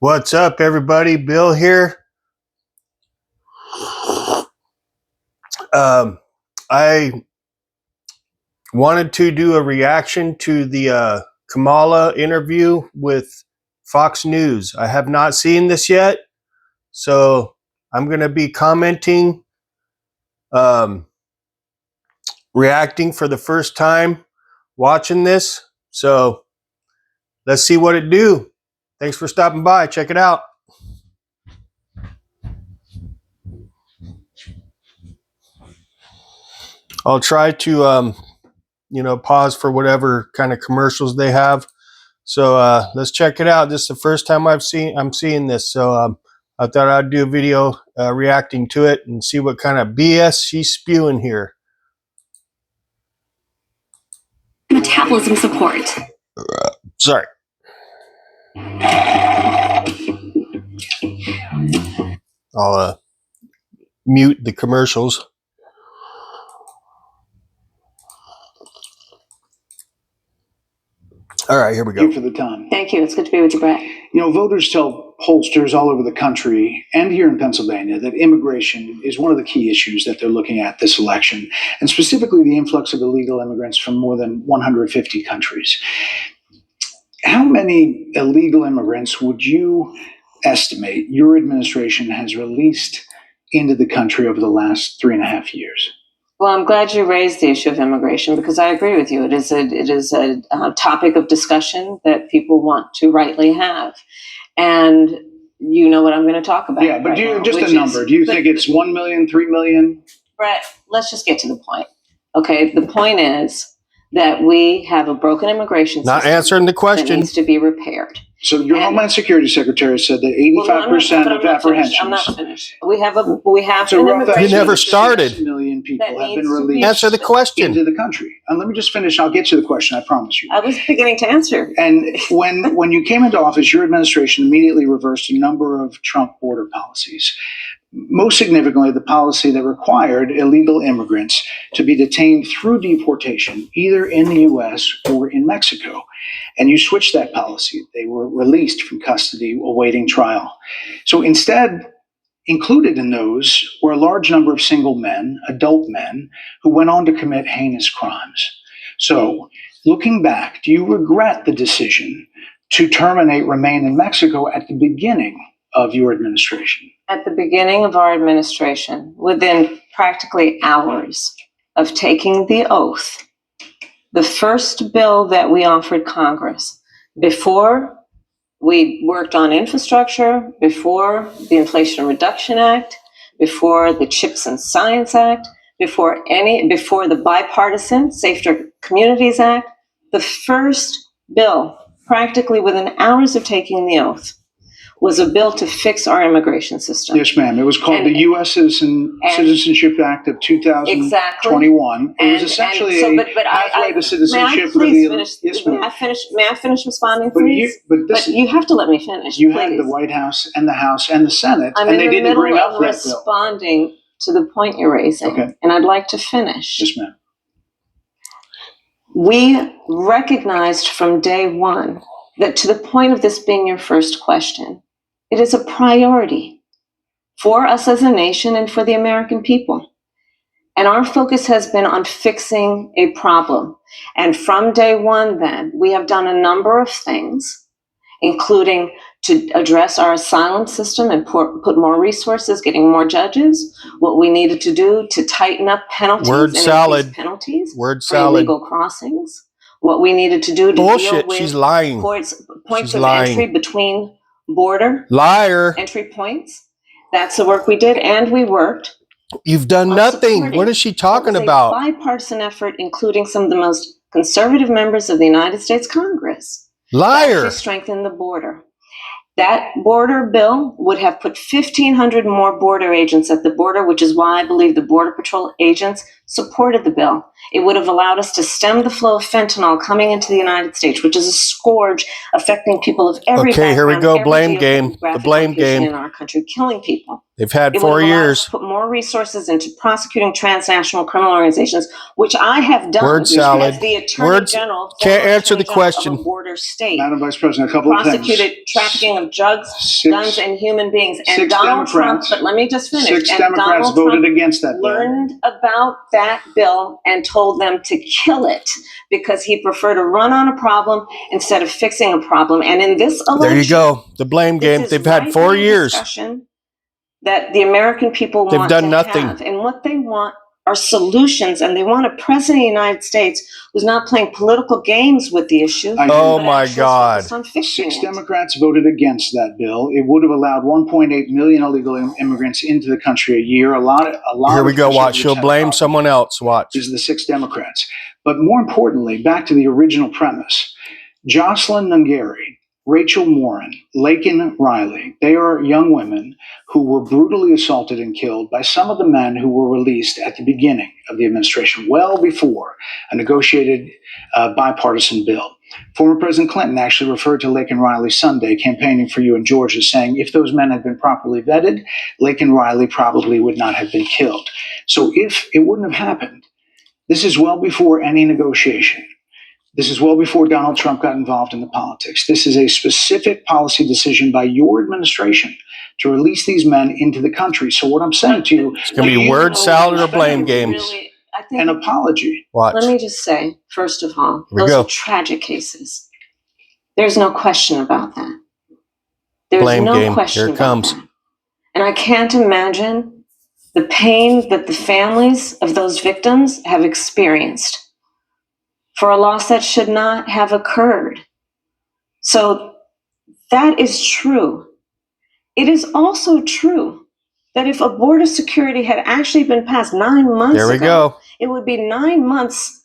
What's up, everybody? Bill here. I wanted to do a reaction to the Kamala interview with Fox News. I have not seen this yet, so I'm going to be commenting, reacting for the first time watching this. So let's see what it do. Thanks for stopping by. Check it out. I'll try to, pause for whatever kind of commercials they have. So let's check it out. This is the first time I'm seeing this. So I thought I'd do a video reacting to it and see what kind of BS she's spewing here. Metabolism support. Sorry. I'll mute the commercials. All right, here we go. Thank you for the time. Thank you. It's good to be with you, Brett. You know, voters tell pollsters all over the country and here in Pennsylvania that immigration is one of the key issues that they're looking at this election, and specifically the influx of illegal immigrants from more than 150 countries. How many illegal immigrants would you estimate your administration has released into the country over the last 3.5 years? Well, I'm glad you raised the issue of immigration because I agree with you. It is a topic of discussion that people want to rightly have, and you know what I'm going to talk about. Yeah, but right do you now, just a number? Do you think it's 1 million, 3 million? Brett, let's just get to the point. Okay, the point is that we have a broken immigration system. Not answering the question. That needs to be repaired. So your Homeland Security Secretary said that 85% of apprehensions. I'm not finished. We have an immigration. You never started. 6 million people have been released. Answer the question. Into the country. And let me just finish. I'll get to the question. I promise you. I was beginning to answer. And when you came into office, your administration immediately reversed a number of Trump border policies. Most significantly, the policy that required illegal immigrants to be detained through deportation, either in the U.S. or in Mexico. And you switched that policy. They were released from custody awaiting trial. So instead, included in those were a large number of single men, adult men, who went on to commit heinous crimes. So looking back, do you regret the decision to terminate Remain in Mexico at the beginning of your administration? At the beginning of our administration, within practically hours of taking the oath, the first bill that we offered Congress, before we worked on infrastructure, before the Inflation Reduction Act, before the CHIPS and Science Act, before the bipartisan Safer Communities Act, the first bill, practically within hours of taking the oath, was a bill to fix our immigration system. Yes, ma'am. It was called the U.S. Citizenship Act of 2021. Exactly. It was essentially a pathway to citizenship for the. Yes, ma'am. May I finish responding, please? But you have to let me finish. You please. had the White House and the House and the Senate, I'm and they didn't bring up that bill. Responding to the point you're raising, okay. And I'd like to finish. Yes, ma'am. We recognized from day one that, to the point of this being your first question, it is a priority for us as a nation and for the American people. And our focus has been on fixing a problem. And from day one, then, we have done a number of things, including to address our asylum system and put more resources, getting more judges, what we needed to do to tighten up penalties for illegal crossings, what we needed to do to deal with she's lying. points of entry between border entry points. That's the work we did, and we worked. You've done nothing. What is she talking about? A bipartisan effort, including some of the most conservative members of the United States Congress. Liar. To strengthen the border. That border bill would have put 1,500 more border agents at the border, which is why I believe the Border Patrol agents supported the bill. It would have allowed us to stem the flow of fentanyl coming into the United States, which is a scourge affecting people of every background. Okay, here we go. Blame game. The blame game in our country, killing people. They've had It would 4 have allowed us years. to put more resources into prosecuting transnational criminal organizations, which I have done Word salad. as the Attorney Words General, can't former answer Attorney the General question. of a border state. Madam Vice President, a couple of things. Prosecuted trafficking of drugs, guns, and human beings. And Six Donald Trump, Democrats- but let me just finish. Six And Democrats Donald voted Trump against that bill. learned about that bill and told them to kill it because he preferred to run on a problem instead of fixing a problem. And in this election, There you go. The blame this game. is They've had right 4 now a years. discussion that the American people They've want done to nothing. have. And what they want are solutions, and they want a president of the United States who's not playing political games with the issue. Oh but my actually is God. focused on fixing Six it. Democrats voted against that bill. It would have allowed 1.8 million illegal immigrants into the country a year. A lot Here we of go. Watch. conservatives She'll had a blame problem. someone else. Watch. These are the six Democrats. But more importantly, back to the original premise, Jocelyn Nungari, Rachel Morin, Laken Riley, they are young women who were brutally assaulted and killed by some of the men who were released at the beginning of the administration, well before a negotiated bipartisan bill. Former President Clinton actually referred to Laken Riley Sunday campaigning for you in Georgia, saying if those men had been properly vetted, Laken Riley probably would not have been killed. So if it wouldn't have happened, this is well before any negotiation. This is well before Donald Trump got involved in the politics. This is a specific policy decision by your administration to release these men into the country. So what I'm saying to you, It's going to be word salad or blame games. Really, I think, an apology. Watch. let me just say, first of all, Here we those go. are tragic cases. There's no question about that. There's Blame no game. question Here it about comes. that. And I can't imagine the pain that the families of those victims have experienced for a loss that should not have occurred. So that is true. It is also true that if a border security had actually been passed 9 months There we ago, go. it would be 9 months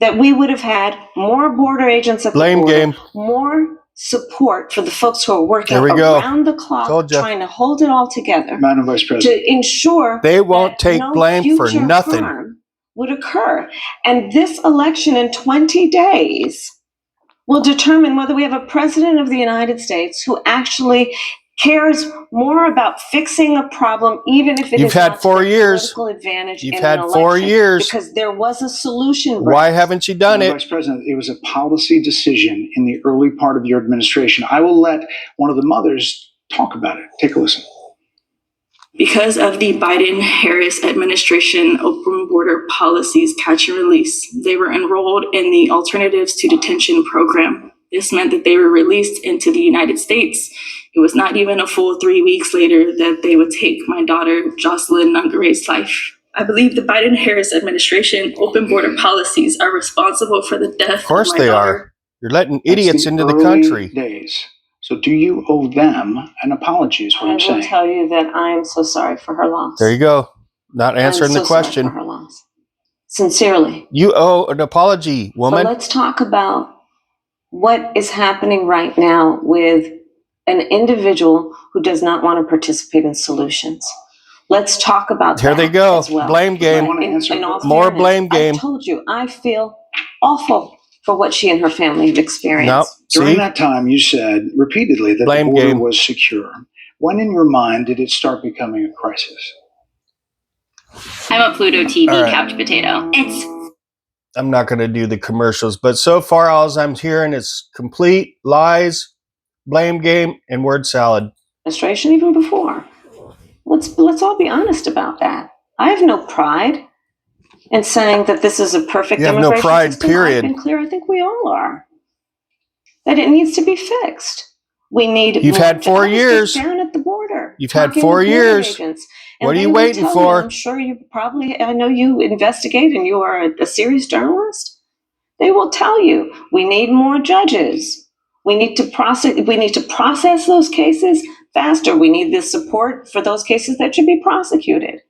that we would have had more border agents at the Blame border, game. more support for the folks who are working There we go. around the clock, Told ya. trying to hold it all together Madam Vice President. to ensure They won't that take no blame for future nothing. harm would occur. And this election in 20 days will determine whether we have a president of the United States who actually cares more about fixing a problem, even if it You've is had not 4 to their years. political advantage You've in had an 4 election, years. because there was a solution. Why Brett. haven't you done Madam it? Vice President, it was a policy decision in the early part of your administration. I will let one of the mothers talk about it. Take a listen. Because of the Biden-Harris administration open border policies catch and release, they were enrolled in the Alternatives to Detention program. This meant that they were released into the United States. It was not even a full 3 weeks later that they would take my daughter, Jocelyn Nungari's life. I believe the Biden-Harris administration open border policies are responsible for the death Of course of my they daughter. are. You're letting idiots That's into the early country. days. So do you owe them an apology is what I I'm will saying. tell you that I am so sorry for her loss. There you go. Not answering I'm so the question. sorry for her loss. Sincerely. You owe an apology, But woman. let's talk about what is happening right now with an individual who does not want to participate in solutions. Let's talk about Here that they go. as well. Blame I game. want to answer In all More fairness, blame game. I told you, I feel awful for what she and her family have experienced. Nope. During See? that time, you said repeatedly that Blame the border game. was secure. When in your mind did it start becoming a crisis? I'm a Pluto TV All right. couch potato. I'm not going to do the commercials, but so far all I'm hearing is complete lies, blame game, and word salad. Administration, even before. Let's all be honest about that. I have no pride in saying that this is a perfect You have no immigration pride, system. period. I've been clear. I think we all are. That it needs to be fixed. We need. You've more had 4 jobs years. down at the border. You've had talking 4 with border years. agents. What And are you they will waiting tell for? You, I'm sure you probably. I know you investigate, and you are a serious journalist. They will tell you we need more judges. We need to process those cases faster. We need the support for those cases that should be prosecuted.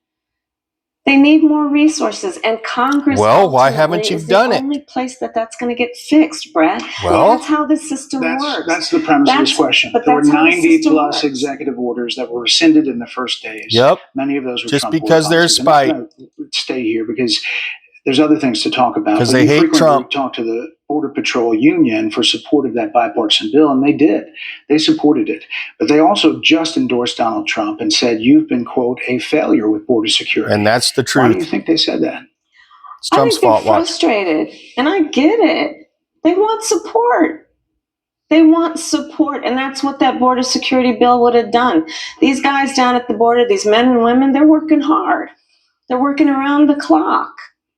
They need more resources, and Congress. Well, why haven't you is done the it? only place that's going to get fixed, Brad. Well, that's how the system works. That's the premise of this question. But There were that's how the 90 system plus works. executive orders that were rescinded in the first days. Yep. Many of those were Just Trump because border there's policies. spite. I'm not going to stay here because there's other things to talk about. 'Cause But they you hate frequently Trump. talk to the Border Patrol union for support of that bipartisan bill, and they did. They supported it. But they also just endorsed Donald Trump and said, you've been, quote, a failure with border security. And that's the Why do you truth. think they said that? It's Trump's I think they're fault. Watch. frustrated, and I get it. They want support. They want support, and that's what that border security bill would have done. These guys down at the border, these men and women, they're working hard. They're working around the clock.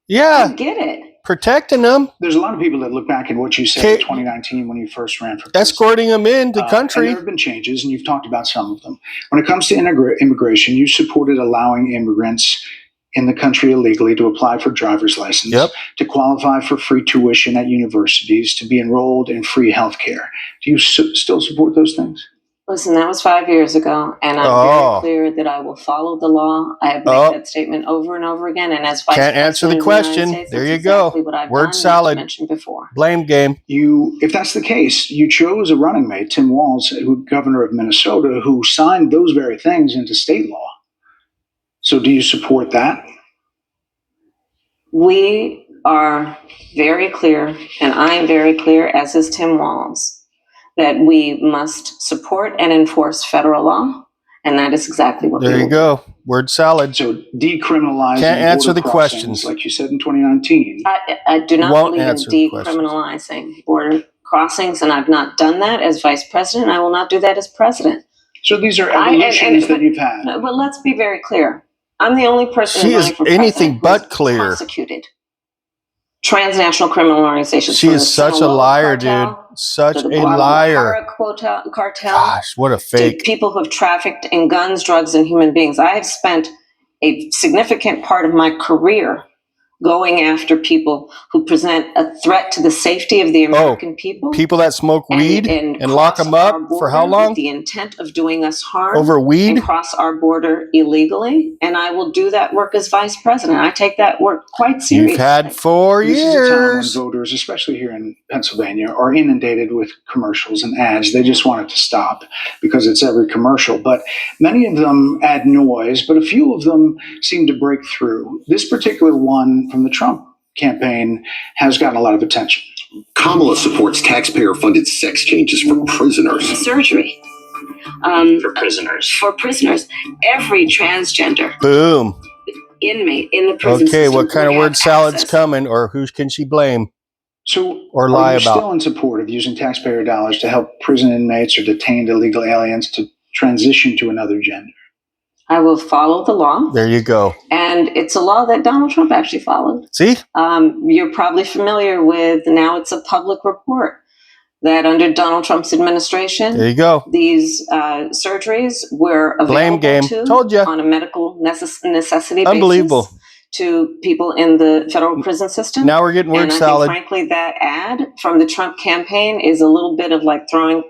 Yeah. I get it. Protecting them. There's a lot of people that look back at what you said in 2019 when you first ran for president. Escorting them into the country. And there have been changes, and you've talked about some of them. When it comes to immigration, you supported allowing immigrants in the country illegally to apply for driver's license, to qualify for free tuition at universities, to be enrolled in free health care. Do you still support those things? Listen, that was 5 years ago, and I'm very clear that I will follow the law. I have made that statement over and over again, and as vice Can't president answer the of the question. United States, There that's you exactly go. what I've Word done, salad. mentioned before. Blame game. If that's the case, you chose a running mate, Tim Walz, who governor of Minnesota, who signed those very things into state law. So do you support that? We are very clear, and I am very clear, as is Tim Walz, that we must support and enforce federal law, and that is exactly what we There you go. Word salad. So decriminalizing Can't answer the border questions. crossings, like you said in 2019. I do not Won't believe in answer the questions. decriminalizing border crossings, and I've not done that as vice president. I will not do that as president. So these are evolutions that you've had. But let's be very clear. I'm the only person She is running for anything president but who's clear. prosecuted transnational criminal organizations. She from is the such a Sinaloa liar, cartel dude. Such to the a liar. Guadalajara cartel. Gosh, what a To fake. people who have trafficked in guns, drugs, and human beings. I have spent a significant part of my career going after people who present a threat to the safety of the American people. People that smoke weed and lock cross them up our for how border long? with the intent of doing us harm. Over weed? And cross our border illegally. And I will do that work as vice president. I take that work quite seriously. You've had 4 This is a time when years. voters, especially here in Pennsylvania, are inundated with commercials and ads. They just want it to stop because it's every commercial. But many of them add noise, but a few of them seem to break through. This particular one from the Trump campaign has gotten a lot of attention. Kamala supports taxpayer-funded sex changes for prisoners. Surgery. For prisoners. For prisoners. Every transgender Boom. inmate in the prison Okay, system what kind of would word have salad's access. coming, or who can she blame So or lie are you about? still in support of using taxpayer dollars to help prison inmates or detained illegal aliens to transition to another gender? I will follow the law. There you go. And it's a law that Donald Trump actually followed. See? You're probably familiar with, now it's a public report, that under Donald Trump's administration, There you go. these surgeries were Blame available game. to Told ya. on a medical necessity Unbelievable. basis to people in the federal prison system. Now we're getting word and I salad. think, frankly, that ad from the Trump campaign is a little bit of like throwing,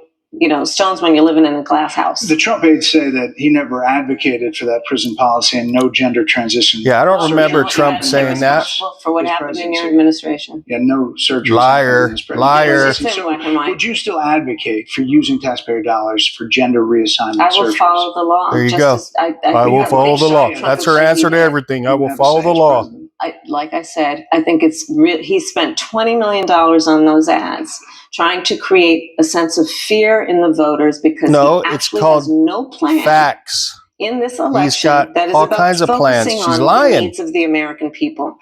stones when you're living in a glass house. The Trump aides say that he never advocated for that prison policy and no gender transition. Yeah, I don't Well, remember you know, Trump you're saying that. responsible for what His happened in your presidency. administration. Yeah, no surgery. Liar. Liar. It's in black and white. Would you still advocate for using taxpayer dollars for gender reassignment I will surgeries? follow the law. There you just go. as I I will think follow the that law. Trump That's is her answer to doing that. everything. I You will have to follow say the as law. president. Like I said, I think he spent $20 million on those ads, trying to create a sense of fear in the voters because No, he it's actually called has no plan Facts. in this election got that is all about kinds of plans. focusing She's on lying. the needs of the American people.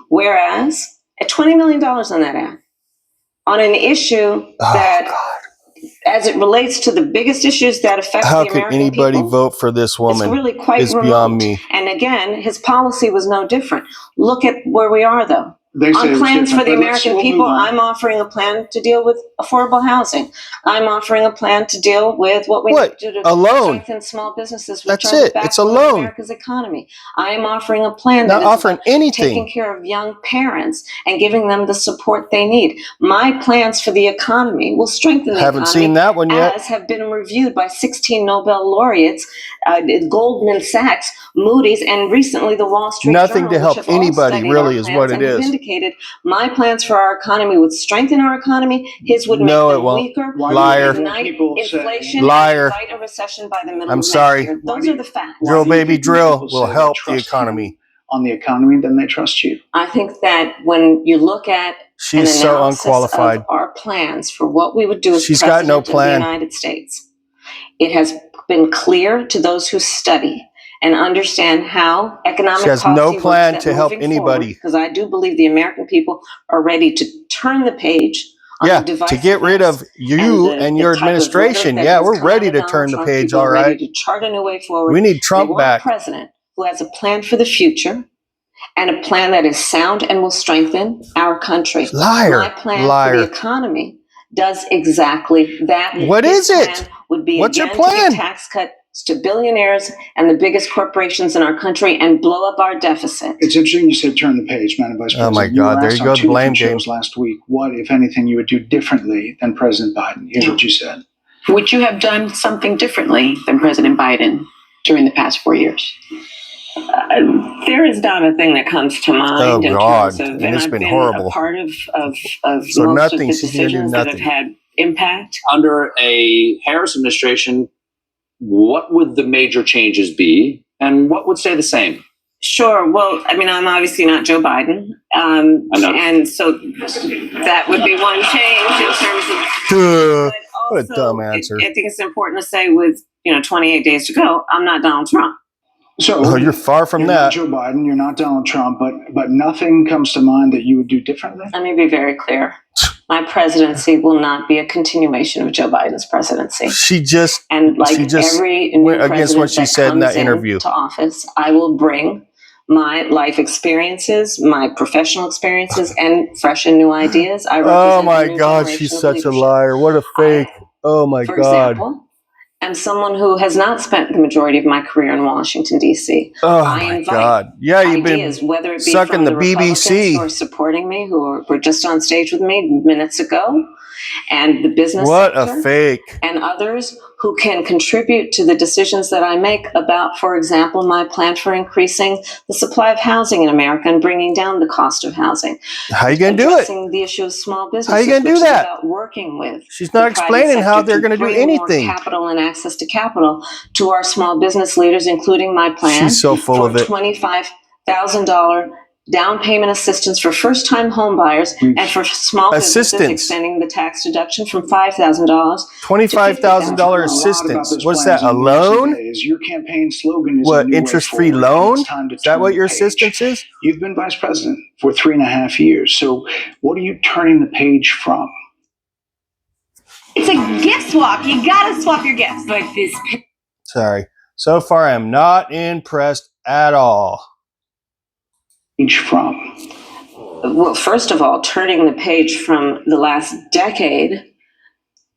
Whereas at $20 million on that ad, on an issue that, as it relates to the biggest issues that affect How the could American anybody people, vote for this it's woman? really quite It's remote. beyond me. And again, his policy was no different. Look at where we are, though. They say On it's plans for different, the but let's- American we'll people, move on. I'm offering a plan to deal with affordable housing. I'm offering a plan to deal with what we What? need to do to A loan. strengthen small businesses. That's which are the it. It's a backbone of loan. America's economy. I am offering a plan Not that is offering about anything. taking care of young parents and giving them the support they need. My plans for the economy will strengthen the Haven't economy, seen that one yet. as have been reviewed by 16 Nobel laureates, Goldman Sachs, Moody's, and recently the Wall Street Nothing Journal, to help which have all anybody, studied really, our is plans what it and have is. indicated my plans for our economy would strengthen our economy. His would make No, it them won't. weaker. Why Liar. do Ignite people say- inflation. Liar. And invite a recession by the middle I'm of sorry. next year. Why Those do are you- the facts. why Drill, do you baby, think drill people will say they help the trust economy. you on the economy, then they trust you. I think that when you look at She's an so analysis unqualified. of our plans for what we would do as She's got president no of the plan. United States, it has been clear to those who study and understand how economic She has policy no works plan that to help moving anybody. because I do believe the American people are ready to turn the page on Yeah, the to get rid divisiveness of you and and the your type of administration. rhetoric that Yeah, has we're come ready out of to Donald turn the Trump. page, People all are ready right. to chart a new way forward. We need They Trump want a back. president who has a plan for the future and a plan that is sound and will strengthen our country. Liar. My plan for Liar. the economy does exactly that. What His is it? plan would be What's your again to plan? give tax cuts to billionaires and the biggest corporations in our country and blow up our deficit. It's interesting you said turn the page, Madam Vice President. Oh my You were God, there asked you go, on the 2 blame different game. shows last week what, if anything, you would do differently than President Biden. Here's what you said. Would you have done something differently than President Biden during the past 4 years? There is not a thing that comes to mind Oh in God, terms of, and it's I've been been horrible. a part of So most nothing, of the she's gonna do decisions that have nothing. had impact. Under a Harris administration, what would the major changes be, and what would stay the same? Sure. Well, I mean, I'm obviously not Joe Biden, I know. and so that would be one change in terms of. Duh. But What a also, dumb answer. I think it's important to say, with 28 days to go, I'm not Donald Trump. So Oh, you're far from you're that. not Joe Biden, you're not Donald Trump, but nothing comes to mind that you would do differently? Let me be very clear. My presidency will not be a continuation of Joe Biden's presidency. She just And like she just every new went against what president she that said in comes that interview. to office, I will bring my life experiences, my professional experiences, and fresh and new ideas. I represent Oh a my new God, generation she's of such a leadership. liar. What a fake. Oh my For God. example, am someone who has not spent the majority of my career in Washington, D.C. Oh I my invite God. Yeah, you've been ideas, whether it be sucking from the the Republicans BBC. who are supporting me, who were just on stage with me minutes ago, and the business What sector, a fake. and others who can contribute to the decisions that I make about, for example, my plan for increasing the supply of housing in America and bringing down the cost of housing. How you going to do it? Addressing the issue of small businesses, How you going to do which that? is about working with She's not the private explaining how sector they're going to do bring anything. more capital and access to capital to our small business leaders, including my plan She's so full for of it. $25,000 down payment assistance for first-time home buyers and for small businesses Assistance. extending the tax deduction from $5,000 $25,000 assistance. What's that, a loan? Your campaign slogan is a What, new way interest-free forward, and loan? it's time to Is that turn what the your page. assistance is? You've been vice president for 3.5 years. So what are you turning the page from? It's a gift swap. You gotta swap your gifts. But this Sorry. So far, I am not impressed at all. From? Well, first of all, turning the page from the last decade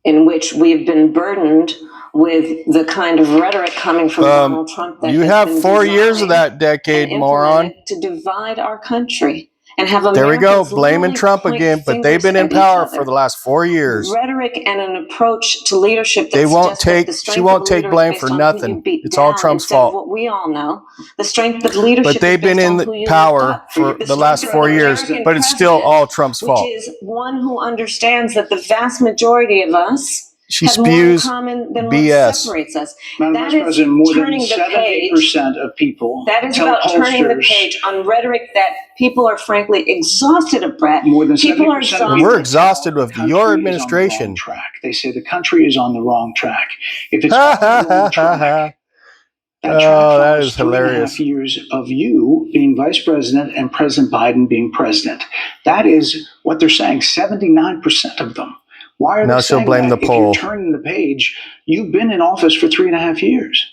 in which we've been burdened with the kind of rhetoric coming from Donald Trump that you has have been 4 years of designed that decade, and moron. implemented to divide our country and have There we go, Americans blaming literally Trump point again, but they've been in fingers at power each for other. the last 4 years. Rhetoric and an approach to leadership that They won't suggests that take, the she strength won't of a take leader is blame based for on who nothing. you beat It's all down Trump's instead of fault. what we all know. The strength of leadership But they've is based been in on who you power lift up. for The the last strength 4 of an years, American but it's still president, all Trump's fault. which is one who understands that the vast majority of us She have more in spews common than BS. what separates us. Madam That Vice is President, more than turning the 70% page. of people That is tell about turning the pollsters page on rhetoric that people are frankly exhausted of, Brett. more than People are 70% of exhausted. And we're people exhausted tell with the country your is on the administration. wrong track. They say the country is on the wrong track. If it's Ha on the ha wrong ha track, ha. that track Oh, that follows is 3.5 hilarious. years of you being vice president and President Biden being president. That is what they're saying, 79% of them. Why are Now they she'll saying blame that? the If you're poll. turning the page, you've been in office for 3.5 years.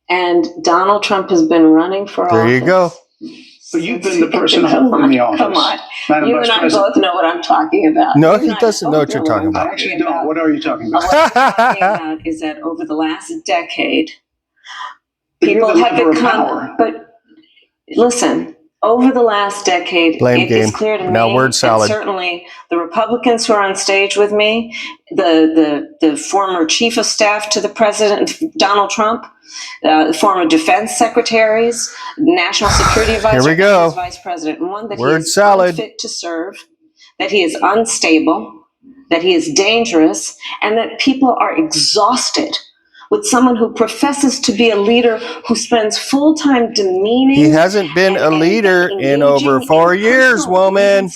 And Donald Trump has been running for There office. you go. But you've been the person holding the office. Come on. Madam You Vice and I President. both know what I'm talking about. No, You he and I doesn't know both what you're talking I about. actually don't. What are you talking about? What I'm talking about is that over the last decade, You're people the have lever of become. power. But listen, over the last decade, Blame it is game. clear to Now me, word and salad. certainly the Republicans who are on stage with me, the former chief of staff to the president, Donald Trump, former defense secretaries, national security advisor, Here we go. and his vice president, one that Word he is salad. unfit to serve, that he is unstable, that he is dangerous, and that people are exhausted with someone who professes to be a leader who spends full time demeaning. He hasn't been a leader in over 4 years, woman.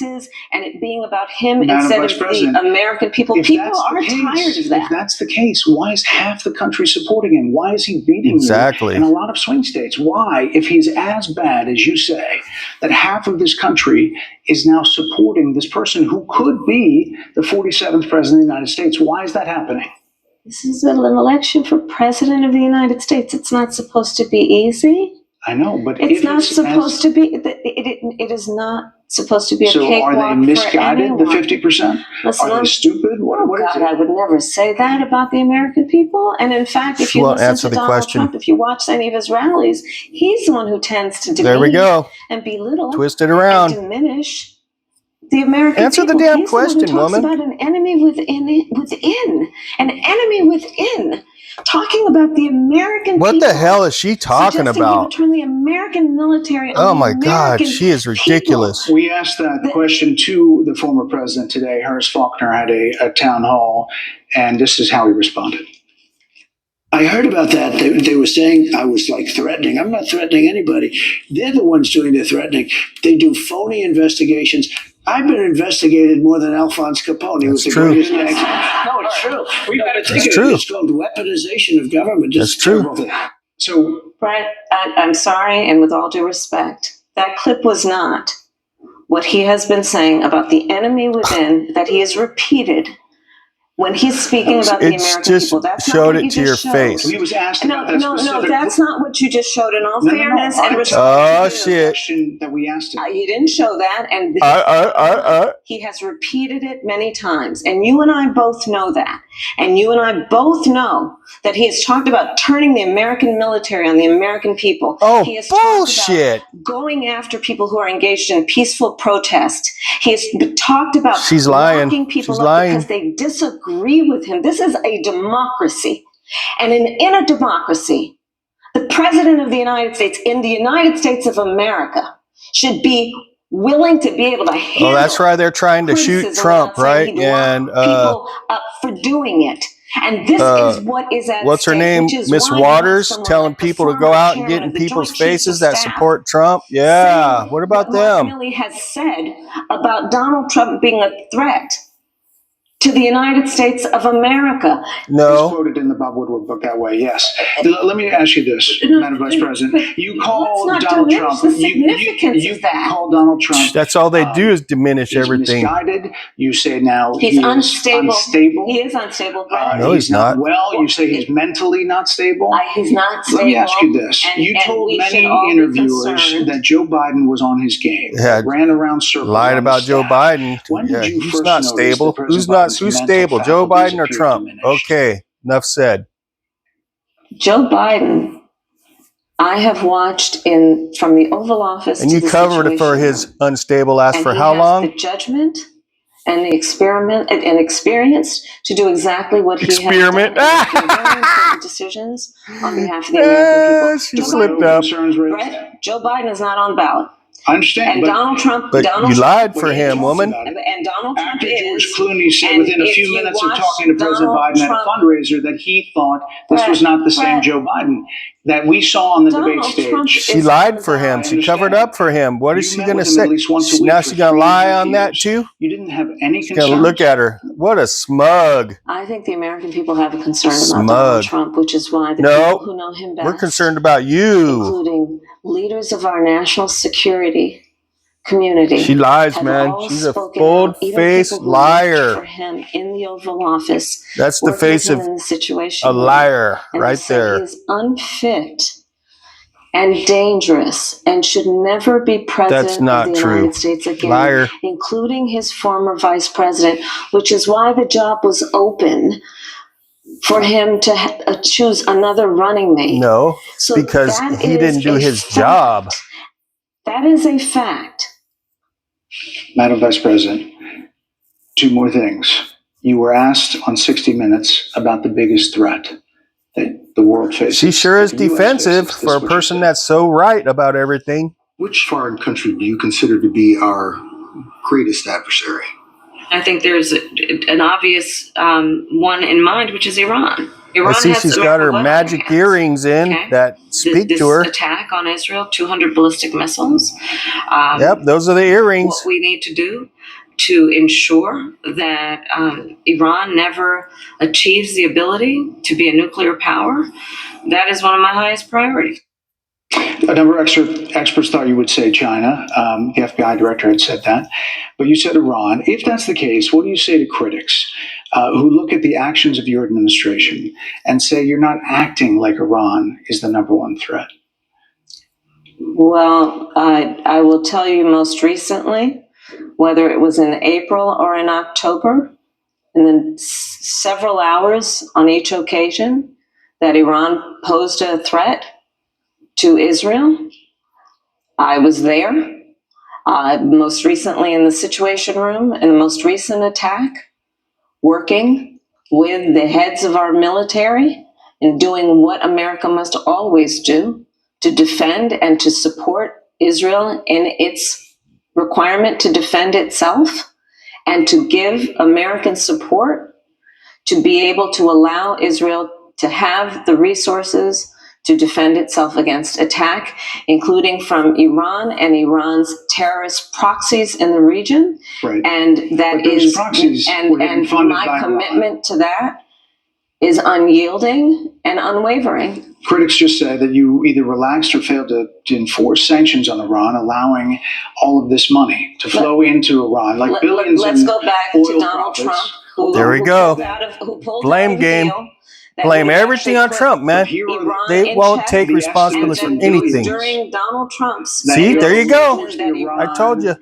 And it being about him Madam instead Vice of President, the American people. People are tired of that. If that's the case, why is half the country supporting him? Why is he beating Exactly. you in a lot of swing states? Why, if he's as bad as you say, that half of this country is now supporting this person who could be the 47th president of the United States? Why is that happening? This is an election for president of the United States. It's not supposed to be easy. I know, but It's not supposed to be. It is not supposed to be a cakewalk for anyone. So are they misguided, the 50%? Are they stupid? What is it? I would never say that about the American people. And in fact, if you listen to Donald Trump, if you watch any of his rallies, he's the one who tends to demean and belittle, twist it around, and diminish the American Answer people. the damn He's question, the one who talks woman. about an enemy an enemy within. Talking about the American people. What the hell is she talking about? Turn the American military on oh my God, she is ridiculous. People. We asked that question to the former president today. Harris Faulkner had a town hall, and this is how he responded. I heard about that. They were saying I was like threatening. I'm not threatening anybody. They're the ones doing the threatening. They do phony investigations. I've been investigated more than Alphonse Capone. He was the greatest gangster. No, it's true. We got to take it. It's called weaponization of government. That's true. So, Brett, I'm sorry, and with all due respect, that clip was not what he has been saying about the enemy within that he has repeated when he's speaking about the American people. That's showed not what it to your face. He was asked no, about that no, that's not what you just showed. In all No, fairness and respect, oh shit! That we asked him. He didn't show that, and he has repeated it many times, and you and I both know that, and you and I both know that he has talked about turning the American military on the American people. Oh, he has bullshit! Talked about going after people who are engaged in peaceful protest. He has talked about locking people up because they disagree with him. This is a democracy, and in a democracy, the president of the United States in the United States of America should be willing to be able to handle. Oh, that's right. They're trying to shoot Trump, right? And people up for doing it. And this is what is at what's her stake, name? Miss Waters telling people to go out and get in people's faces that support Trump. Yeah. What about them? Mark Milley has said about Donald Trump being a threat to the United States of America. No. It's quoted in the Bob Woodward book that way, yes. Let me ask you this, Madam Vice President. You call Donald Trump. You call Donald Trump. That's all they do is diminish everything. Misguided. You say now he's unstable. He is unstable. No, he's not. Well, you say he's mentally not stable. He's not stable. Let me ask you this. You told many interviewers that Joe Biden was on his game. Ran around circles. Lied about Joe Biden. When did you he's first not notice stable. Who's stable? Joe Biden or Trump? Okay, enough said. Joe Biden, I have watched from the Oval Office. And you covered it for his unstable ass for how long? The judgment and the experience to do exactly what he has done. Very important decisions on behalf of the American people. She slipped up. Brett, Joe Biden is not on ballot. I understand. And Donald Trump. But you lied for him, woman. And Donald Trump After George Clooney said within a few minutes of talking to President Biden at a fundraiser that he thought this was not the same Joe Biden that we saw on the debate stage. She lied for him. She covered up for him. What is she going to say? Now she's going to lie on that too? You didn't have any concern. She's going to look at her. What a smug. I think the American people have a concern about Donald Trump, which is why the people who know him best, we're concerned about you, including leaders of our national security community. She lies, man. She's a full-faced liar. For him in the Oval Office. That's the face of a liar right there. He is unfit and dangerous and should never be president of the United States again, liar. Including his former vice president, which is why the job was open for him to choose another running mate. No, because he didn't do his job. That is a fact. Madam Vice President, two more things. You were asked on 60 Minutes about the biggest threat that the world faces. She sure is defensive for a person that's so right about everything. Which foreign country do you consider to be our greatest adversary? I think there's an obvious one in mind, which is Iran. Iran I see has she's got American her blood on magic hands. earrings in Okay. that speak This to her. attack on Israel, 200 ballistic missiles. Yep, those are the earrings. What we need to do to ensure that Iran never achieves the ability to be a nuclear power, that is one of my highest priorities. A number of experts thought you would say China. The FBI director had said that. But you said Iran. If that's the case, what do you say to critics who look at the actions of your administration and say you're not acting like Iran is the number one threat? Well, I will tell you most recently, whether it was in April or in October, and then several hours on each occasion that Iran posed a threat to Israel, I was there. Most recently in the Situation Room, in the most recent attack, working with the heads of our military and doing what America must always do to defend and to support Israel in its requirement to defend itself and to give American support to be able to allow Israel to have the resources to defend itself against attack, including from Iran and Iran's terrorist proxies in the region. Right. And that But those is, proxies were getting and funded my by commitment to that is unyielding and unwavering. Critics just said that you either relaxed or failed to enforce sanctions on Iran, allowing all of this money to flow into Iran, like billions. Let's go back to oil Donald profits. Trump, who, There we who go. pulled out of, who pulled Blame out of the game. deal. That Blame would have everything actually on put Trump, man. Iran They in won't check. take The responsibility for estimates And anything. during Donald Trump's See, there you go. administration, I told you.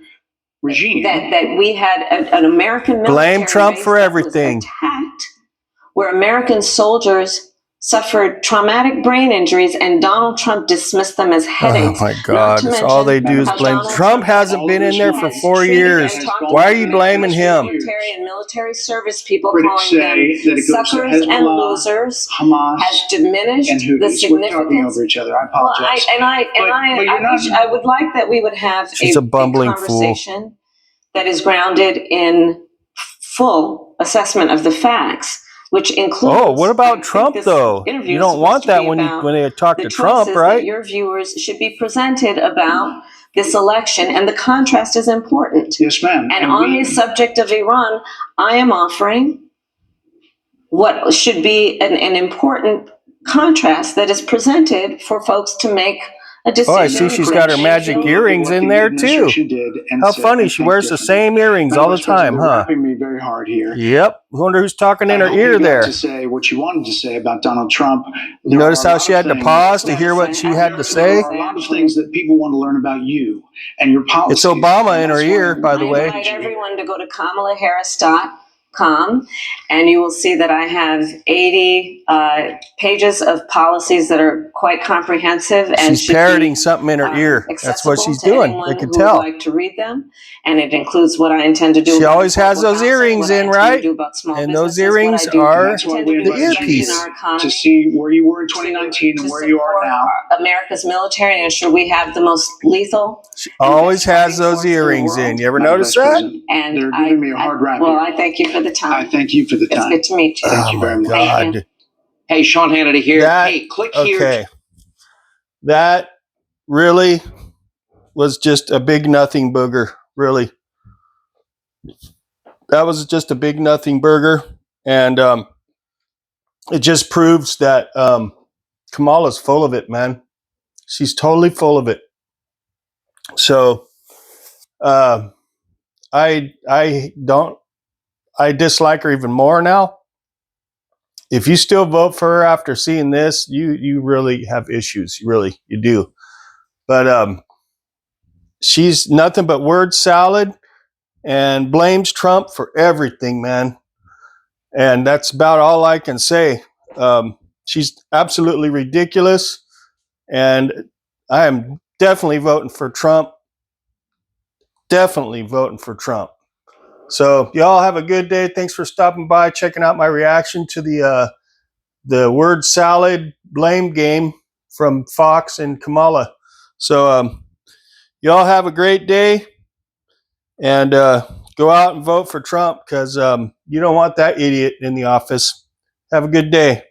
Regime. that we had an American military Blame Trump base for that everything. was attacked, where American soldiers suffered traumatic brain injuries, and Donald Trump dismissed them as headaches. Oh my Not God! to It's mention all they do is how blame. Donald Trump hasn't been in there for has 4 treated years. and talked Why are to you blaming him? military and military service people, Critics calling say them that it goes to suckers and Hezbollah, losers, Hamas, has diminished and the Houthis. We're talking significance. over each other. I Well, apologize. I would like that we would have She's a bumbling conversation that is grounded in full assessment of the facts, which includes. Oh, what about Trump though? You don't want that when they talk to Trump, right? That your viewers should be presented about this election, and the contrast is important. Yes, ma'am. And on the subject of Iran, I am offering what should be an important contrast that is presented for folks to make a decision. Oh, I see she's got her magic earrings in there too. How funny, she wears the same earrings all the time, huh? Rapping me very hard here. Yep. Wonder who's talking in her ear you got there. to say what you wanted to say about Donald Trump. You notice how she had to pause to hear what she had to say? There are a lot of things that people want to learn about you and your policies. It's Obama in her ear, by the way. I invite everyone to go to kamalaharris.com, and you will see that I have 80 pages of policies that are quite comprehensive. And she's parroting something in her ear. That's what she's doing. They can tell. Would like to read them, and it includes what I intend to do. She always has those earrings in, right? And those earrings are the earpiece. To see where you were in 2019 and where you are now. America's military, and ensure we have the most lethal. She always has those earrings in. You ever notice that? And they're giving me a hard rap. Well, I thank you for the time. I thank you for the time. It's good to meet you. Thank you very much. God. Hey, Sean Hannity here. Hey, click here. Okay. That really was just a big nothing booger. Really. That was just a big nothing burger. And it just proves that Kamala's full of it, man. She's totally full of it. So I dislike her even more now. If you still vote for her after seeing this, you really have issues. You do. But she's nothing but word salad and blames Trump for everything, man. And that's about all I can say. She's absolutely ridiculous. And I am definitely voting for Trump. Definitely voting for Trump. So y'all have a good day. Thanks for stopping by, checking out my reaction to the word salad blame game from Fox and Kamala. So y'all have a great day, and go out and vote for Trump, because you don't want that idiot in the office. Have a good day.